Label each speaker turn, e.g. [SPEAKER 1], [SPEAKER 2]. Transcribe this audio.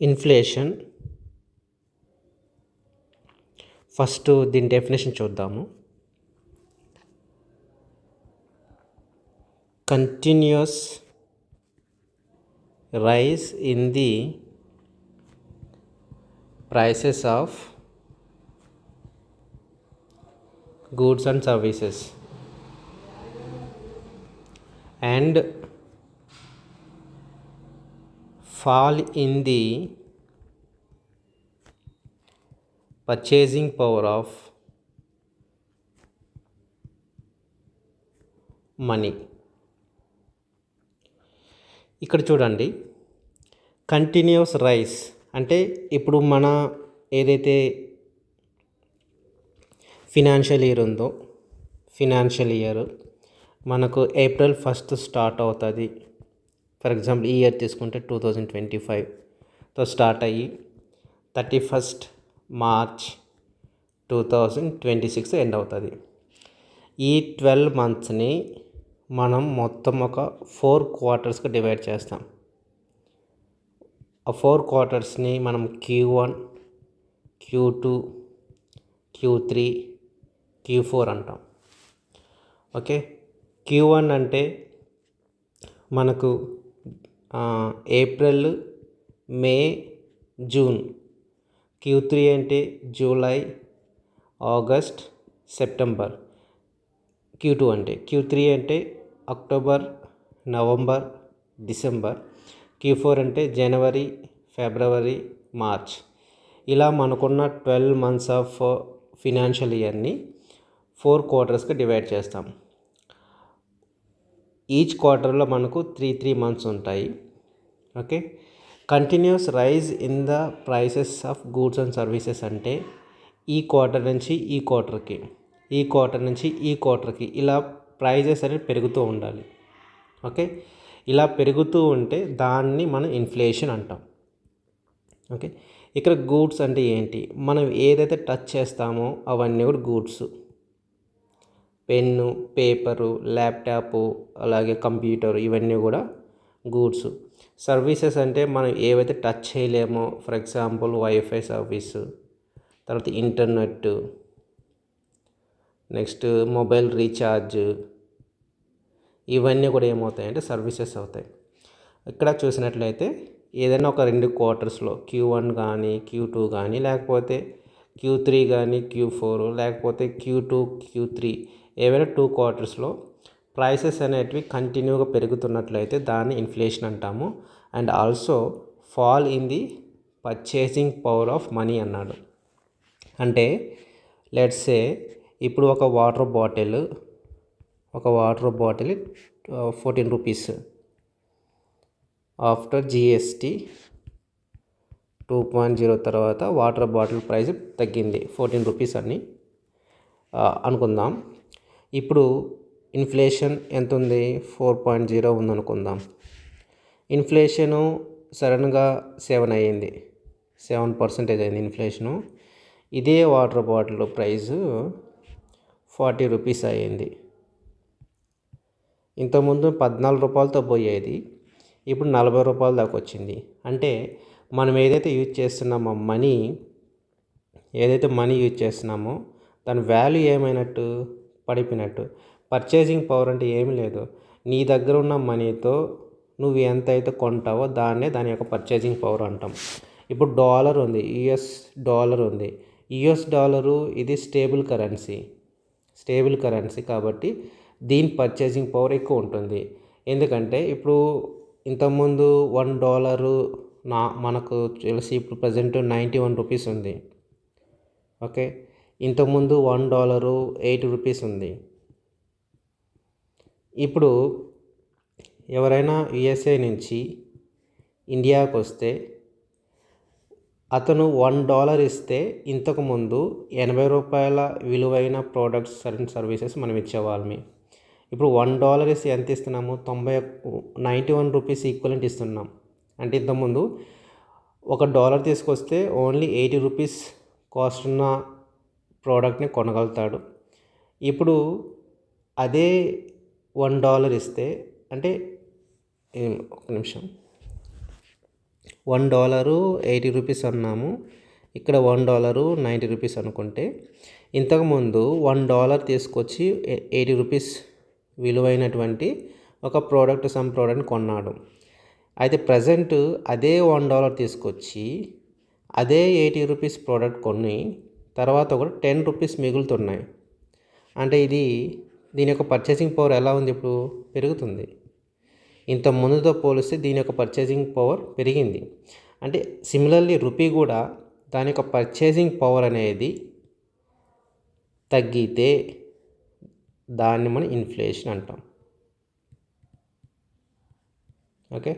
[SPEAKER 1] Inflation first దీని definition చూద్దాము. Continuous rise in the prices of goods and services and fall in the purchasing power of money. ఇక్కడ చూడండి, continuous rice అంటే ఇప్పుడు మన ఏదైతే ఫినాన్షియల్ ఇయర్ ఉందో, ఫినాన్షియల్ ఇయర్ మనకు April 1st స్టార్ట్ అవుతుంది. ఫర్ ఎగ్జాంపుల్ ఈ ఇయర్ తీసుకుంటే 2025తో స్టార్ట్ అయ్యి 31st March 2026 ఎండ్ అవుతుంది. ఈ 12 monthsని మనం మొత్తం ఒక 4 quartersగా డివైడ్ చేస్తాం. ఆ 4 quartersని మనం Q1, Q2, Q3, Q4 అంటాం. ఓకే, Q1 అంటే మనకు ఏప్రిల్, మే, జూన్. Q3 అంటే జూలై, ఆగస్ట్, సెప్టెంబర్. Q3 అంటే అక్టోబర్, నవంబర్, డిసెంబర్. Q4 అంటే జనవరి, ఫిబ్రవరి, మార్చ్. ఇలా మనకున్న 12 months ఆఫ్ ఫినాన్షియల్ ఇయర్ని 4 quartersగా డివైడ్ చేస్తాం. ఈచ్ క్వార్టర్లో మనకు 3 months ఉంటాయి. Okay, continuous rise in the prices of goods and services అంటే ఈ క్వార్టర్ నుంచి ఈ క్వార్టర్కి, ఈ క్వార్టర్ నుంచి ఈ క్వార్టర్కి ఇలా ప్రైజెస్ అనేవి పెరుగుతూ ఉండాలి. ఓకే, ఇలా పెరుగుతూ ఉంటే దాన్ని మనం ఇన్ఫ్లేషన్ అంటాం. ఓకే, ఇక్కడ గూడ్స్ అంటే ఏంటి? మనం ఏదైతే టచ్ చేస్తామో అవన్నీ కూడా గూడ్స్. పెన్ను, పేపరు, ల్యాప్టాపు, అలాగే కంప్యూటర్, ఇవన్నీ కూడా గూడ్స్. సర్వీసెస్ అంటే మనం ఏవైతే టచ్ చేయలేమో, ఫర్ ఎగ్జాంపుల్ వైఫై సర్వీసు, తర్వాత ఇంటర్నెట్, నెక్స్ట్ మొబైల్ రీఛార్జ్, ఇవన్నీ కూడా ఏమవుతాయంటే సర్వీసెస్ అవుతాయి. ఇక్కడ చూసినట్లయితే ఏదైనా ఒక 2 quartersలో Q1 కానీ, Q2 కానీ, లేకపోతే Q3 కానీ, Q4, లేకపోతే Q2, Q3, ఏవైనా 2 quartersలో ప్రైసెస్ అనేటివి కంటిన్యూగా పెరుగుతున్నట్లయితే దాన్ని ఇన్ఫ్లేషన్ అంటాము. And also fall in the purchasing power of money అన్నాడు. అంటే లెట్స్ సే ఇప్పుడు ఒక water bottle 14 rupees. After GST 2.0 తర్వాత వాటర్ బాటిల్ ప్రైస్ తగ్గింది 14 rupees అని అనుకుందాం. ఇప్పుడు ఇన్ఫ్లేషన్ ఎంత ఉంది? 4.0 ఉందనుకుందాం. ఇన్ఫ్లేషను సడన్గా 7 అయ్యింది, 7% అయింది ఇన్ఫ్లేషను. ఇదే వాటర్ బాటిల్ ప్రైజు 40 rupees అయ్యింది. ఇంతకుముందు 14 రూపాయలతో పోయేది, ఇప్పుడు 40 రూపాయల దాకా వచ్చింది. అంటే మనం ఏదైతే యూజ్ చేస్తున్నామో మనీ యూజ్ చేస్తున్నామో దాని వాల్యూ ఏమైనట్టు? పడిపోయినట్టు. పర్చేసింగ్ పవర్ అంటే ఏమీ లేదు, నీ దగ్గర ఉన్న మనీతో నువ్వు ఎంత అయితే కొంటావో దాని యొక్క పర్చేసింగ్ పవర్ అంటాం. ఇప్పుడు డాలర్ ఉంది, US డాలర్ ఉంది. US డాలరు ఇది స్టేబుల్ కరెన్సీ కాబట్టి దీని పర్చేసింగ్ పవర్ ఎక్కువ ఉంటుంది. ఎందుకంటే ఇప్పుడు ఇంతకుముందు $1 మనకు తెలిసి ఇప్పుడు ప్రజెంట్ 91 rupees ఉంది. ఓకే, ఇంతకుముందు $1 8 rupees ఉంది. ఇప్పుడు ఎవరైనా USA నుంచి ఇండియాకు వస్తే అతను $1 ఇస్తే ఇంతకుముందు 80 రూపాయల విలువైన ప్రోడక్ట్స్ అండ్ సర్వీసెస్ మనం ఇచ్చేవాళ్ళమి. ఇప్పుడు $1 ఇస్తే ఎంత ఇస్తున్నాము? 91 rupees ఈక్వలెంట్ ఇస్తున్నాం. అంటే ఇంతకుముందు $1 తీసుకొస్తే ఓన్లీ 80 rupees కాస్ట్ ఉన్న ప్రోడక్ట్ని కొనగలుగుతాడు. ఇప్పుడు అదే $1 ఇస్తే అంటే ఒక నిమిషం, $1 $80 అన్నాము. ఇక్కడ $1 $90 అనుకుంటే, ఇంతకుముందు $1 తీసుకొచ్చి $80 విలువైనటువంటి ఒక సమ్ ప్రోడక్ట్ని కొన్నాడు. అయితే ప్రజెంట్ అదే $1 తీసుకొచ్చి అదే $80 ప్రోడక్ట్ కొని తర్వాత కూడా $10 మిగులుతున్నాయి. అంటే దీని యొక్క పర్చేసింగ్ పవర్ ఎలా ఉంది, ఇప్పుడు పెరుగుతుంది. ఇంత ముందుతో పోలిస్తే దీని యొక్క పర్చేసింగ్ పవర్ పెరిగింది. అంటే సిమిలర్లీ రూపీ కూడా దాని యొక్క పర్చేసింగ్ పవర్ అనేది తగ్గితే దాన్ని మనం ఇన్ఫ్లేషన్ అంటాం. ఓకే.